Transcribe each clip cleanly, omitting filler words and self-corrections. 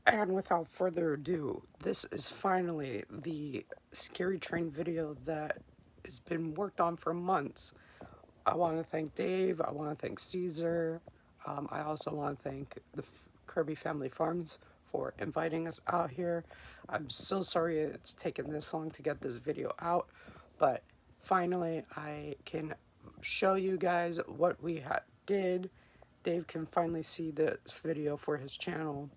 And without further ado, this is finally the Scary Train video that has been worked on for months. I want to thank Dave. I want to thank Cesar. I also want to thank the Kirby Family Farms for inviting us out here. I'm so sorry it's taken this long to get this video out, but finally I can show you guys what we did. Dave can finally see this video for his channel.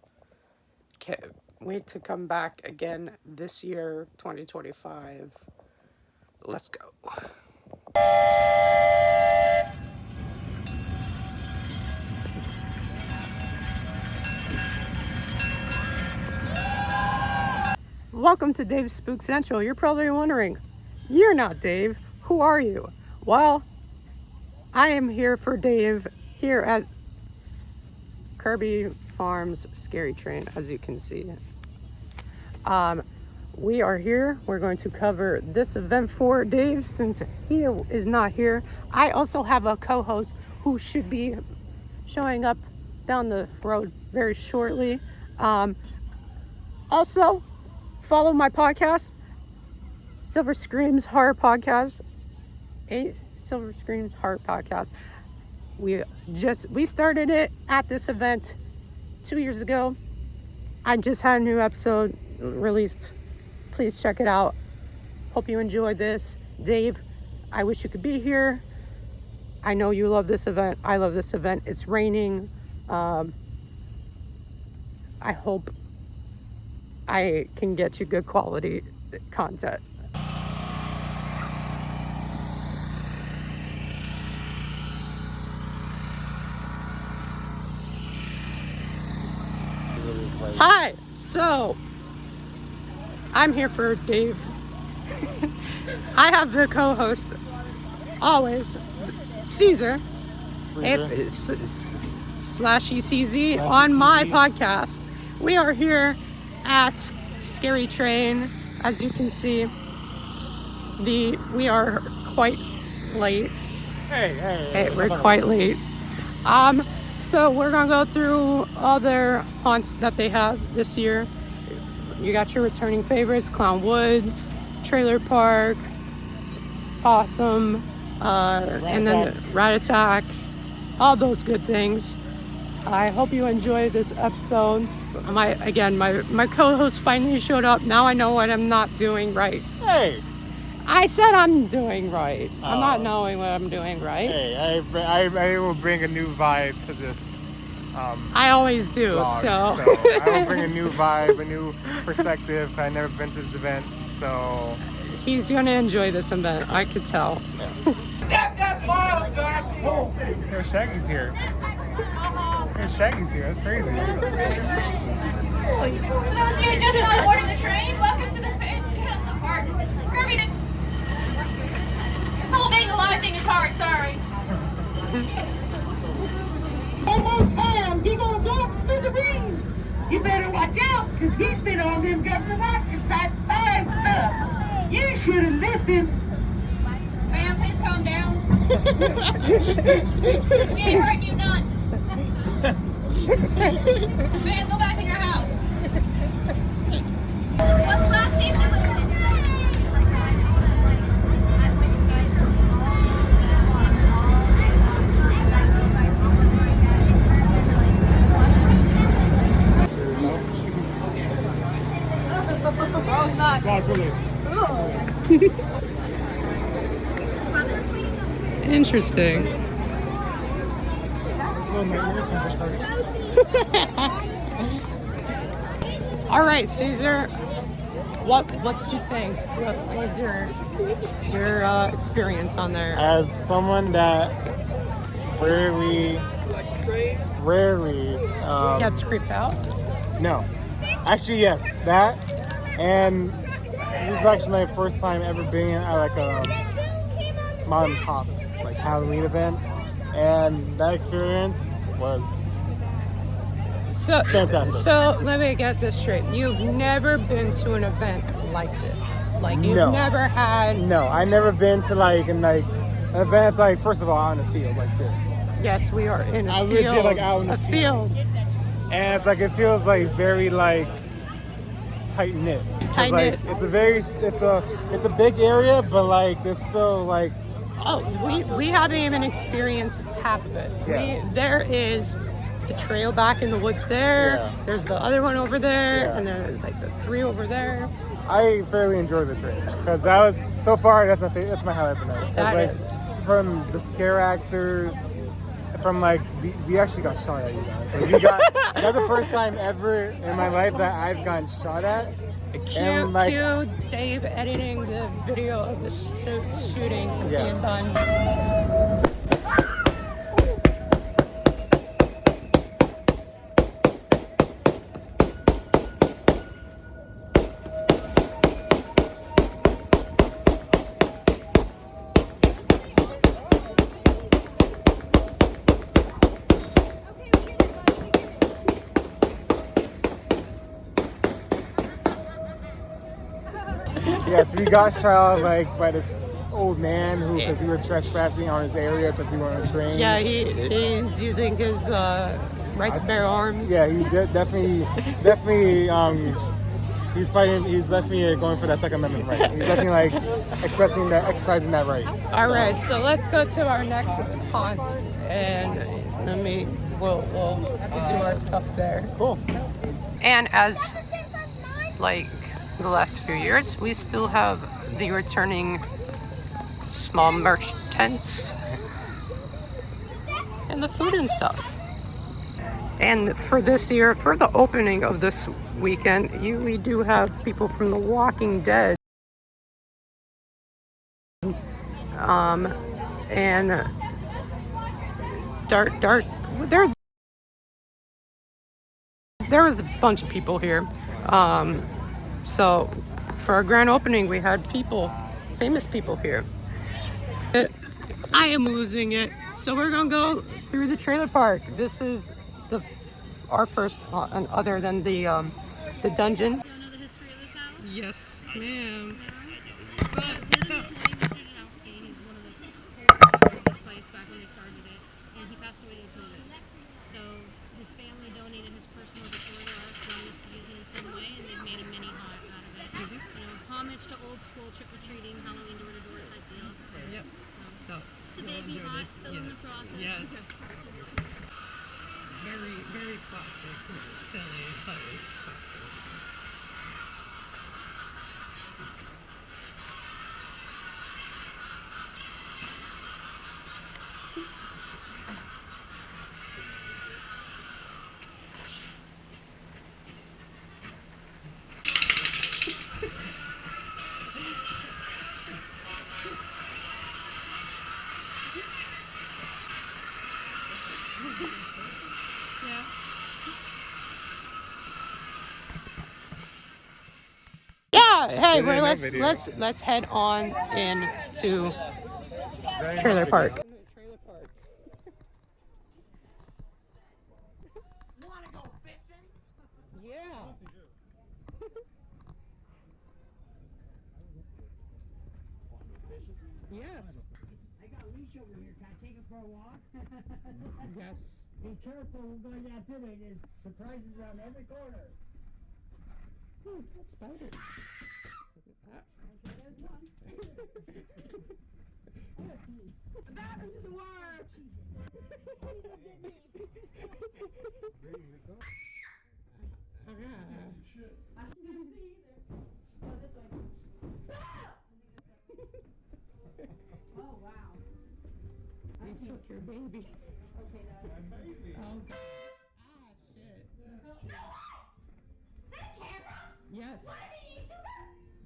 Can't wait to come back again this year, 2025. Let's go. Welcome to Dave's Spook Central. You're probably wondering, you're not Dave. Who are you? Well, I am here for Dave here at Kirby Farms Scary Train, as you can see. We are here. We're going to cover this event for Dave since he is not here. I also have a co-host who should be showing up down the road very shortly. Also, follow my podcast, Silver Screams Horror Podcast. Silver Screams Horror Podcast. We started it at this event 2 years ago. I just had a new episode released. Please check it out. Hope you enjoyed this. Dave, I wish you could be here. I know you love this event. I love this event. It's raining. I hope I can get you good quality content. Hi, so I'm here for Dave. I have the co-host, always, Cesar, /ECZ on my podcast. We are here at Scary Train. As you can see, we are quite late. Hey, we're quite late. So we're gonna go through all their haunts that they have this year. You got your returning favorites: Clown Woods, Trailer Park, Possum, and then Rat Attack, all those good things. I hope you enjoy this episode. My co-host finally showed up. Now I know what I'm not doing right. Hey! I said I'm doing right. I'm not knowing what I'm doing right. Hey, I will bring a new vibe to this. I always do, vlog, so. I will bring a new vibe, a new perspective. I've never been to this event, so. He's gonna enjoy this event, I could tell. That smiles back! Oh, hey, Shaggy's here. Hey, Shaggy's here, that's crazy. For those of you who just got aboard the train, welcome to the Kirby. This whole being alive thing is hard, sorry. Almost time, he gonna blow up smithereens. You better watch out, cause he's been on them government action sites buying stuff. You should have listened. Ma'am, please calm down. We ain't hurting you none. Man, go back in your house. What's the last seat to listen? Interesting. All right, Cesar. What did you think? What was your experience on there? As someone that rarely Gets creeped out? no. Actually, yes, that. And this is actually my first time ever being at like a mom and pop like Halloween event, and that experience was fantastic. So let me get this straight. You've never been to an event like this? Like you've never had? No, I never been to like an event like, first of all, out in the field like this. Yes, we are in a I field. legit like out in the field. and it's like it feels like very like tight knit. Tight knit. Like it's a big area, but like there's still like. Oh, we haven't even experienced half of it. Yes. There is the trail back in the woods there. Yeah. There's the other one over there, Yeah. and there's like the 3 over there. I fairly enjoy the train because that was so far that's my highlight for night. That like is. from the scare actors, from like we actually got shot at, you guys. Like, that's the first time ever in my life that I've gotten shot at. Cue Dave editing the video of the shooting Yes. being done. Yes, we got shot like by this old man who, because we were trespassing on his area because we were on a train. Yeah, he's using his right to bear arms. Yeah, he's definitely. He's fighting. He's definitely going for that Second Amendment right. He's definitely like exercising that right. All right, so let's go to our next haunts, and we'll do our stuff there. Cool. And as like the last few years, we still have the returning small merch tents and the food and stuff. And for this year, for the opening of this weekend, we do have people from The Walking Dead. And dark. There was a bunch of people here. So for our grand opening, we had famous people here. I am losing it. So we're gonna go through the trailer park. This is our first haunt, other than the dungeon. You know the history of this house? Yes, ma'am. Well, his employee, Mr. Janowski, he's one of the caretakers of this place back when they started it, and he passed away due to COVID. So his family donated his personal decor to us, wanting us to use it in some way, and they've made a mini haunt out of it. You know, homage to old school trick-or-treating, Halloween door-to-door type deal. Yep. So It's a baby haunt, still in the process. Yes. Very, very classic. Silly, but it's classic. Yeah. Hey, let's head on into trailer park. Wanna go fishing? Yeah. Yes. I got a leash over here. Can I take it for a walk? Yes. Be careful, we're going down to it. There's surprises around every corner. Spider. There's one. That doesn't work. I can't see either. Oh, this way. Oh, wow. They took your baby. Okay, Dad. Oh. Ah, shit. Yes.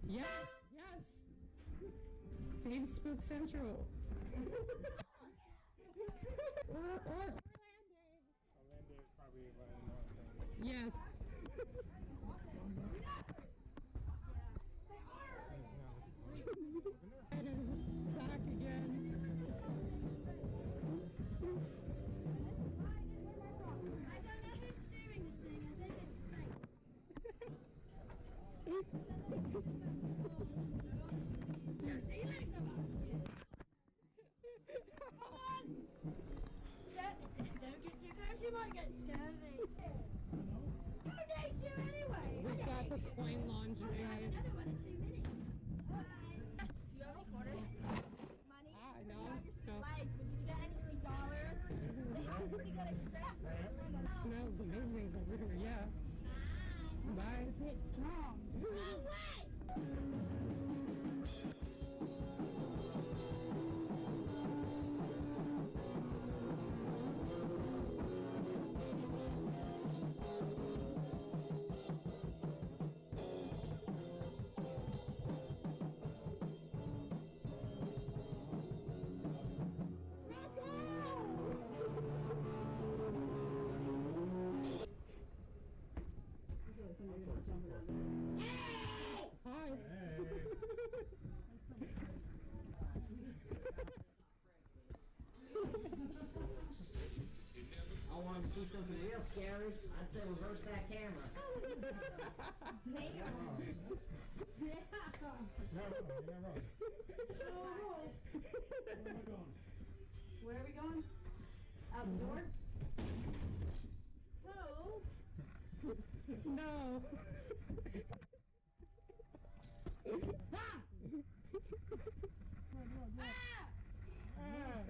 Yes, yes. Dave Spook Central. or yes. It is back again. Don't get too close, you might get scurvy. coin laundry. Do you have any quarters? Money? No. Life, but did you get any dollars? They have pretty good extract. Smells amazing over here, yeah. Bye. It's strong. Hi. I wanted to see something real scary. I'd say reverse that camera. Where are we going? Out the door? No. No.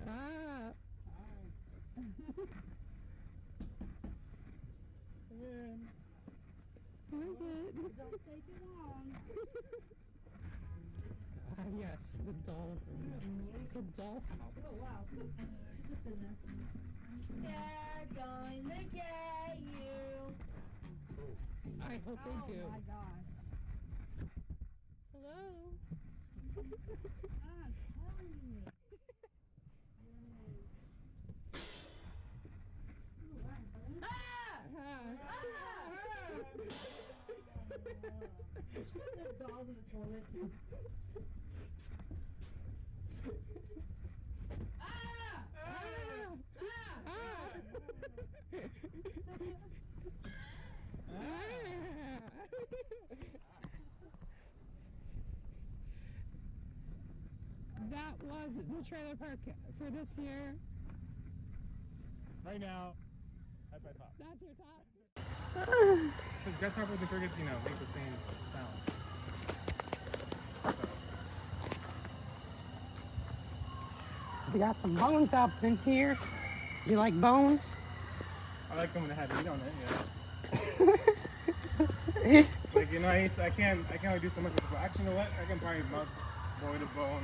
Ah. Who is it? Don't take it long. Yes, the doll. The doll house. Oh, wow. She's just in there. They're going to get you. I hope they do. Oh my gosh. Hello. I'm telling you. There are dolls in the toilet. That was the trailer park for this year. Right now, that's my top. That's your top. Because grasshoppers and crickets, make the same sound. We got some bones up in here. You like bones? I like them when they have meat on it, yeah. Like, I can't really do so much with it. But actually, you know what? I can probably boil the bone,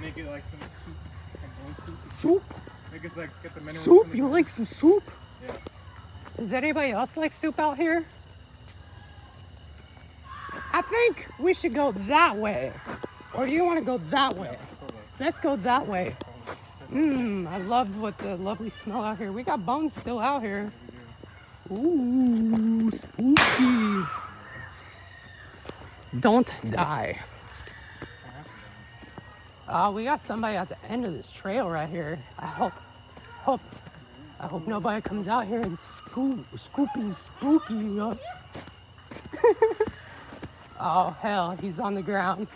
make it like some soup, like bone soup. Soup? Make it like, get the minerals. Soup? You like some soup? Yeah. Does anybody else like soup out here? I think we should go that way. Or do you want to go that way? Let's go that way. I love what the lovely smell out here. We got bones still out here. Ooh, spooky. Don't die. We got somebody at the end of this trail right here. I hope nobody comes out here and spooky us. Oh hell, he's on the ground.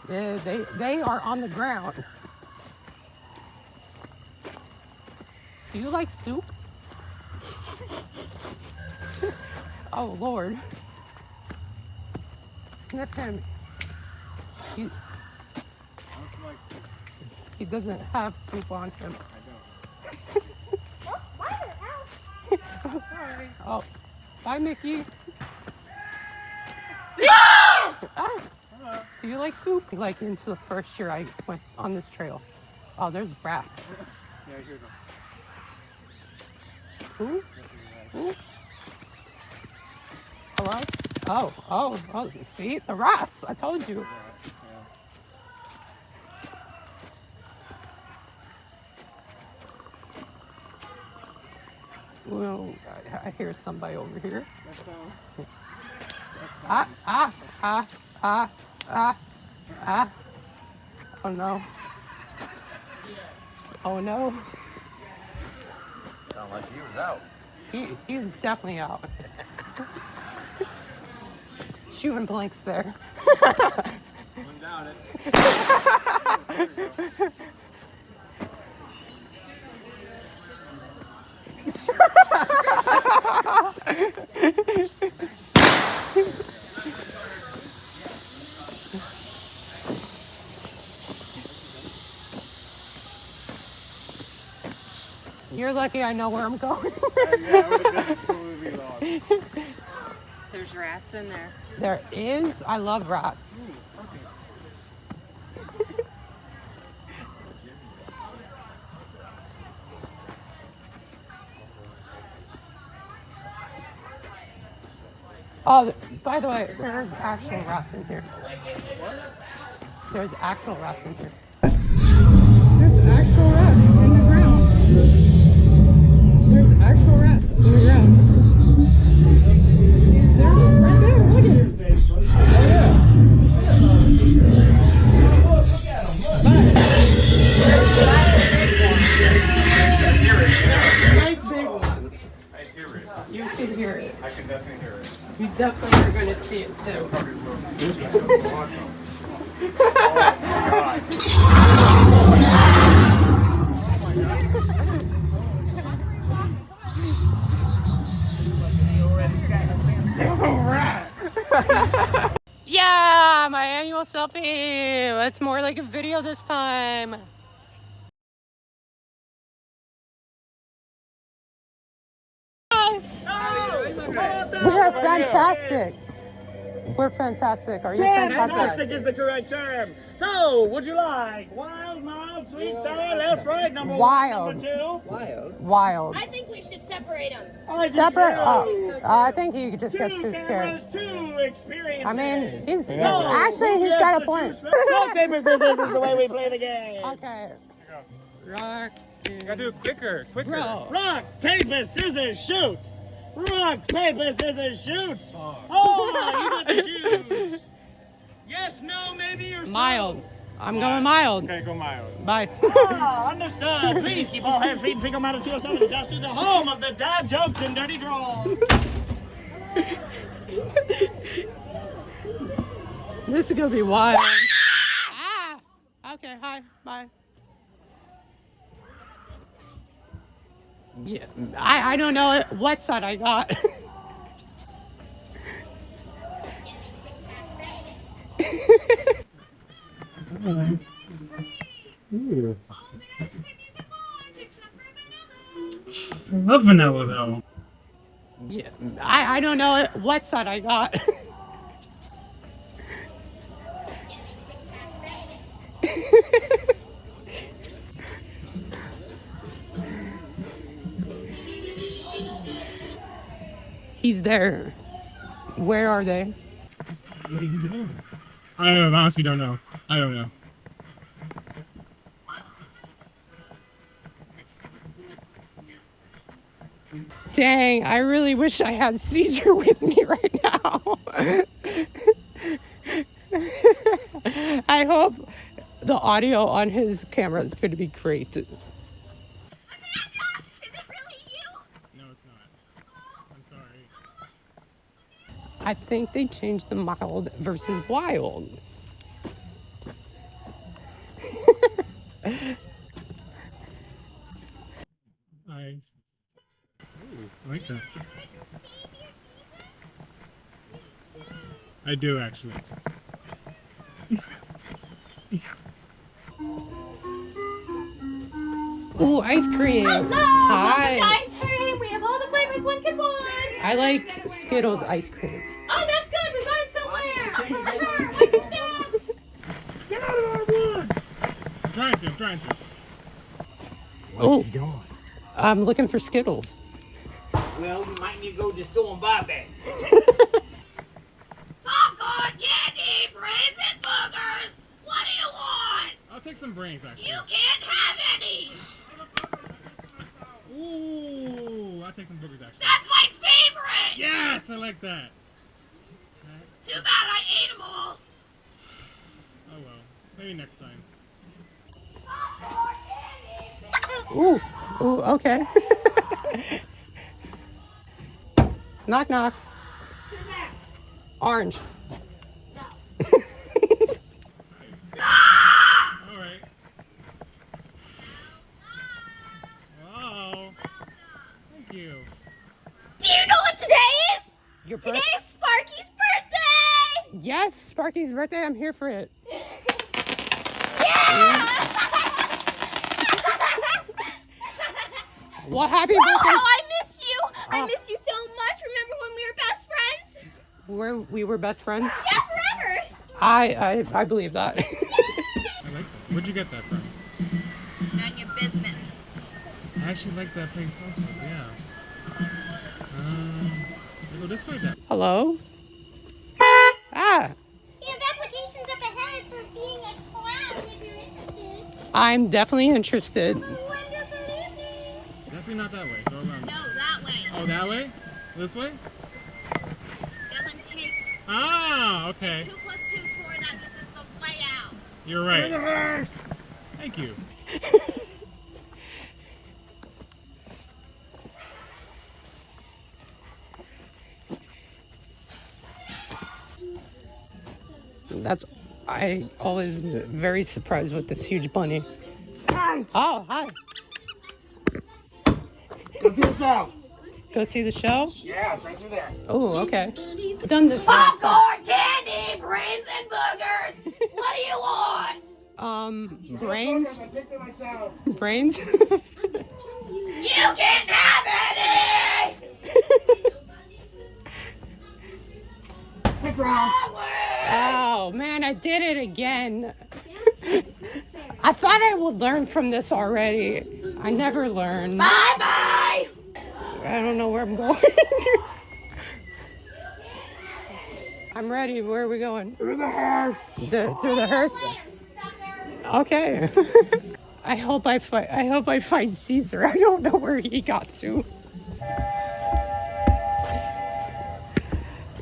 They are on the ground. Do you like soup? Oh Lord. Sniff him. He doesn't have soup on him. Oh, bye Mickey. Do you like soup? Like into the first year I went on this trail. Oh, there's rats. Yeah, here we go. Who? Who? Hello? Oh, see? The rats. I told you. Well, I hear somebody over here. Oh no. Oh no. Sound like he was out. He was definitely out. Shooting blanks there. Wouldn't doubt it. You're lucky I know where I'm going. There's rats in there. There is. I love rats. Oh, by the way, there's actual rats in here. There's actual rats in here. There's actual rats in the ground. There's actual rats in the ground. They're right there. Look at it. Nice big one. I hear it. You can hear it. I can definitely hear it. You definitely are going to see it too. Yeah, my annual selfie. It's more like a video this time. We are fantastic. We're fantastic. Are you fantastic? Fantastic is the correct term. So, would you like wild, mild, sweet, sour, left, right, number Wild. one, number two? Wild. I think we should separate them. I do Separate? too. Oh, I think he just got Two too scared. cameras, two experiences. I mean, he's So, actually who he's gets got to a point. choose first? Rock, paper, scissors is the way we play the game. Okay. Rock. You gotta do it quicker. Bro. Rock, paper, scissors, shoot. Rock, paper, scissors, shoot. Oh, you got to choose. Yes, no, maybe, or so. Mild. I'm going mild. Okay, go mild. Bye. Ah, understood. Please keep all hands, feet, and finger mounted to yourself as you dash through the home of the dad jokes and dirty draws. This is gonna be wild. Ah. Okay. Hi. Bye. Yeah. I don't know what side I got. I love vanilla though. Yeah. I don't know what side I got. He's there. Where are they? What are you doing? I honestly don't know. I don't know. Dang, I really wish I had Caesar with me right now. I hope the audio on his camera is going to be great. Is it really you? No, it's not. I'm sorry. I think they changed the mild versus wild. I like that. I do actually. Ooh, ice cream. Hello! Hi. Ice cream! We have all the flavors one could want! I like Skittles ice cream. Oh, that's good! We got it somewhere! For sure! 100%. Get out of our wood! I'm trying to. Oh, I'm looking for Skittles. Well, you might need to go to the store and buy that. Popcorn, candy, brains, and boogers! What do you want? I'll take some brains actually. You can't have any! Ooh, I'll take some boogers actually. That's my favorite! Yes, I like that. Too bad I ate them all! Oh well, maybe next time. Ooh, okay. Knock, knock. Orange. Alright. Wow. Thank you. Do you know what today is? Your Today birthday? is Sparky's birthday! Yes, Sparky's birthday. I'm here for it. Well, happy birthday. I miss you. I miss you so much. Remember when we were best friends? We were best friends? Yeah, forever. I believe that. I like that. Where'd you get that from? None your business. I actually like that place also. Yeah. Go this way then. Hello? Ah, We have applications up ahead for being a clown if you're interested. I'm definitely interested. Wonderful evening. Definitely not that way. Go around. No, that way. Oh, that way? This way? Doesn't take Ah, okay. 2 + 2 is 4. That means it's the way out. You're right. Thank you. I always very surprised with this huge bunny. Hi. Oh, hi. Go see the show. Go see the show? Yeah, it's right through there. Oh, okay. I've done this last time. Popcorn, candy, brains, and boogers. What do you want? Brains? I picked it myself. Brains? You can have any. Pick round. Oh, man, I did it again. I thought I would learn from this already. I never learned. Bye-bye. I don't know where I'm going. I'm ready. Where are we going? Through the hearse. Through the hearse? Okay. I hope I find Cesar. I don't know where he got to.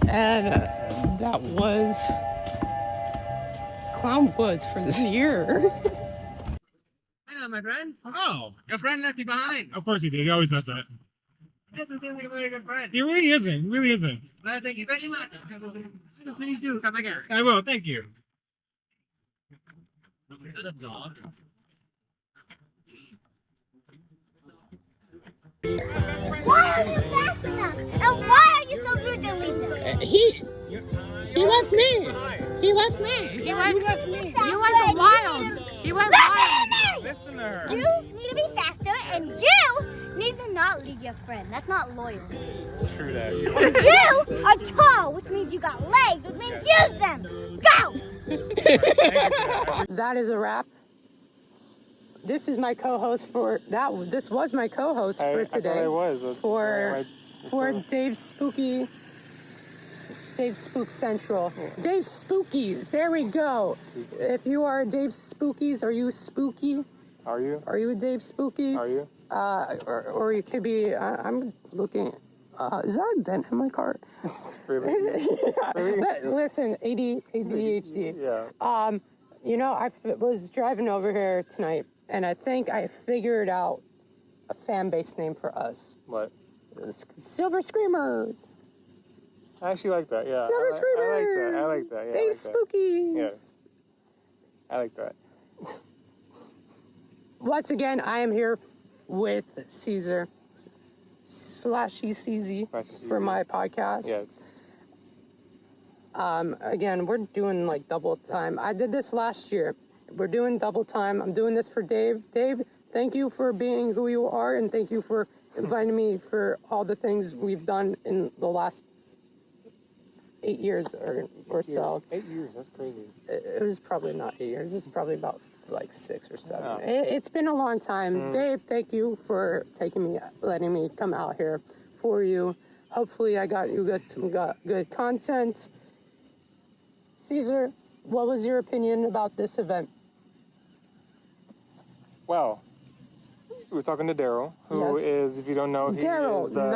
And that was Clown Woods for this year. Hello, my friend. Oh, Your friend left you behind. of course he did. He always does that. He doesn't seem like a very good friend. He really isn't. He really isn't. Well, thank you very much. Please do come again. I will. Thank you. Is that a dog? Why are you fast enough? And why are you so rude to leave them? He left me. He left me. He went wild. He went wild. Listen to her. You need to be faster, and you need to not leave your friend. That's not loyal. True that. And you are tall, which means you got legs, which means use them. Go! That is a wrap. This is my co-host for that. This was my co-host for today. I thought I was. For Dave's Spooky. Dave Spook Central. Dave Spookies. There we go. If you are Dave Spookies, are you spooky? Are you? Are you a Dave Spooky? Are you? Or you could be. I'm looking. Is that a dent in my car? Really? Listen, ADHD. Yeah. You know, I was driving over here tonight, and I think I figured out a fan base name for us. What? Silver Screamers. I actually like that. Yeah. Silver Screamers. I like that. Yeah. Dave Spookies. Yes. I like that. Once again, I am here with Cesar /ECZ for my podcast. Yes. Again, we're doing like double time. I did this last year. We're doing double time. I'm doing this for Dave. Dave, thank you for being who you are, and thank you for inviting me for all the things we've done in the last 8 years or so. 8 years, that's crazy. It was probably not 8 years. This is probably about like 6 or 7. Oh. It's been a long time. Dave, thank you for letting me come out here for you. Hopefully I got some good content. Cesar, what was your opinion about this event? Well, we're talking to Daryl, who is, if you don't know, Daryl, is the...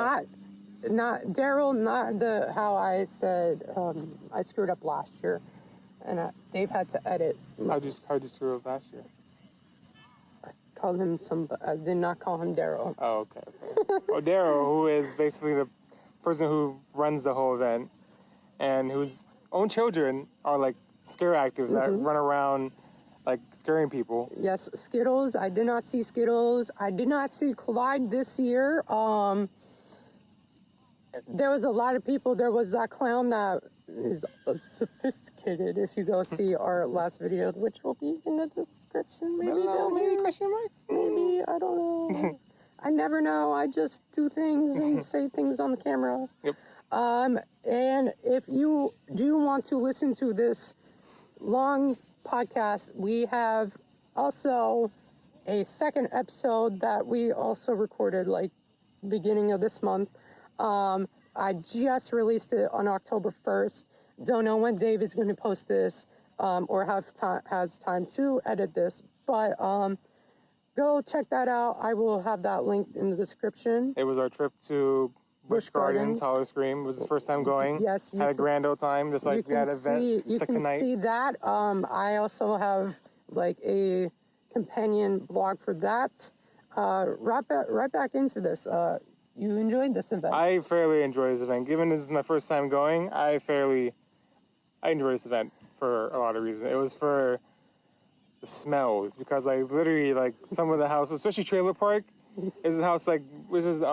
not Daryl, not the how I said I screwed up last year, and Dave had to edit. How'd you screw up last year? Called him I did not call him Daryl. Oh, okay. Well, Daryl, who is basically the person who runs the whole event, and whose own children are like scare actors that run around like scaring people. Yes, Skittles. I did not see Skittles. I did not see Clyde this year. There was a lot of people. There was that clown that is sophisticated. If you go see our last video, which will be in the description, maybe question mark? maybe, I don't know. I never know. I just do things and say things on the camera. Yep. And if you do want to listen to this long podcast, we have also a second episode that we also recorded like beginning of this month. I just released it on October 1st. Don't know when Dave is going to post this or has time to edit this, but go check that out. I will have that linked in the description. It was our trip to Busch Gardens, Hollow Scream. It was his first time going. Yes. Had a grand old time, just like we had an event. You can see that. I also have like a companion blog for that. Right back into this. You enjoyed this event. I fairly enjoy this event. Given this is my first time going, I enjoy this event for a lot of reasons. It was for the smells, because like literally like some of the houses, especially Trailer Park, is a house like which is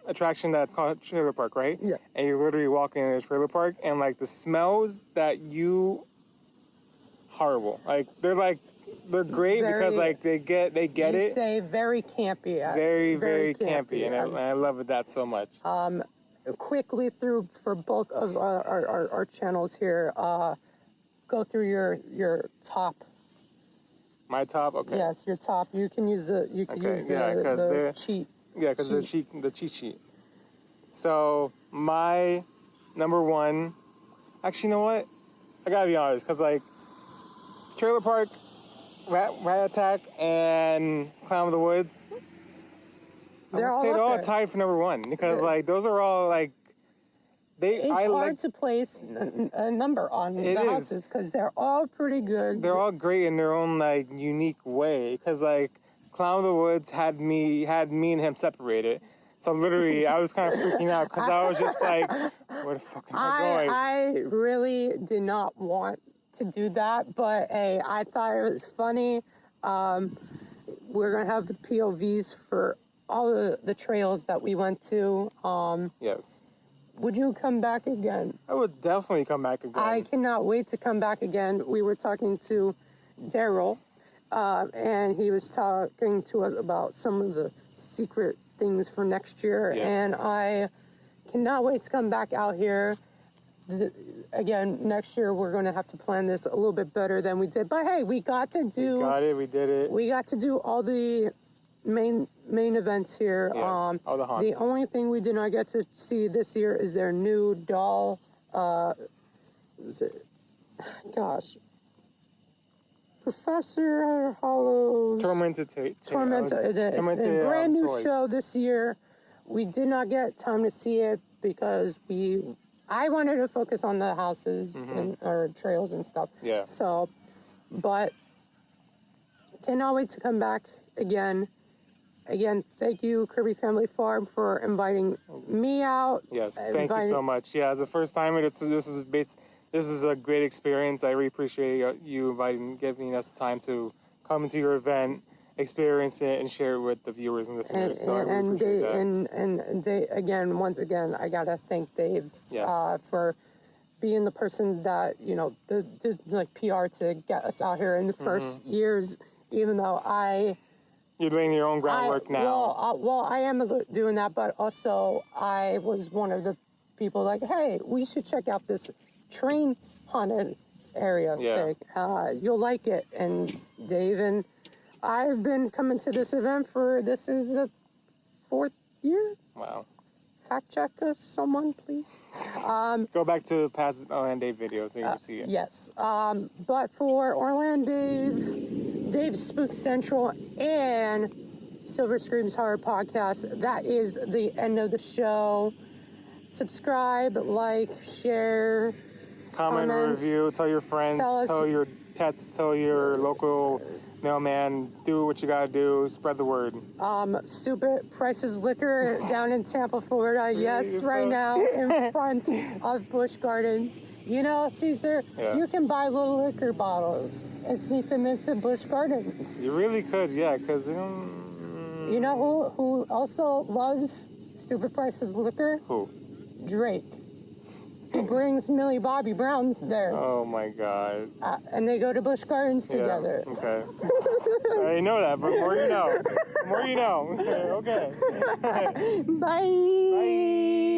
attraction that's called Trailer Park, right? Yeah. And you're literally walking in a trailer park, and like the smells that horrible. Like they're great because like they get you it. Say very campy. Very campy, and I love that so much. Quickly through for both of our channels here. Go through your top. My top, okay. Yes, your top. You can use the cheat. Yeah, because the cheat sheet. So my number one, actually, you know what? I gotta be honest, because like Trailer Park, Rat Attack, and Clown of the Woods, they're all tied for number one, because like those are all like it's hard to place a number on the houses because they're all pretty good. They're all great in their own like unique way. Because like Clown of the Woods had me and him separated. So literally, I was kind of freaking out because I was just like, "Where the fuck am I going?" I really did not want to do that, but hey, I thought it was funny. We're gonna have the POVs for all the trails that we went to. Yes. Would you come back again? I would definitely come back again. I cannot wait to come back again. We were talking to Daryl, and he was talking to us about some of the secret things for next year. Yes. And I cannot wait to come back out here. Again, next year we're going to have to plan this a little bit better than we did. But hey, we got it. We did it. We got to do all the main events here. Yes, all the haunts. The only thing we did not get to see this year is their new doll. Professor Hollow's Tormented. It's a brand new toys. show this year. We did not get time to see it because I wanted to focus on the houses and or trails and stuff. Yeah. So, but cannot wait to come back again. Again, thank you, Kirby Family Farm, for inviting me out. Yes, thank you so much. Yeah, the first time this is a great experience. I really appreciate you giving us the time to come into your event, experience it, and share it with the viewers and listeners. So I really appreciate that. And Dave, once again, I gotta thank Dave for being the person that did like PR to get us out here in the first years. Even though you're laying your own groundwork now. Well, I am doing that, but also I was one of the people like, hey, we should check out this train haunted area thing. You'll like it. And Dave and I've been coming to this event this is the 4th year. Wow. Fact check us, someone, please. Go back to past Orlando Dave videos so you can see it. Yes. But for Orlando Dave's Spook Central and Silver Screams Horror Podcast, that is the end of the show. Subscribe, like, share, comment, review, tell your friends, tell your pets, tell your local mailman, do what you gotta do, spread the word. Stupid Price's Liquor down in Tampa, Florida. Yes, right now in front of Busch Gardens. Cesar, you can buy little liquor bottles and sneak them into Busch Gardens. You really could, yeah, because You know who also loves Stupid Price's Liquor? Who? Drake. He brings Millie Bobby Brown there. Oh my god. And they go to Busch Gardens together. Yeah, okay. I know that, but more you know. More you know. Okay. Bye. Bye.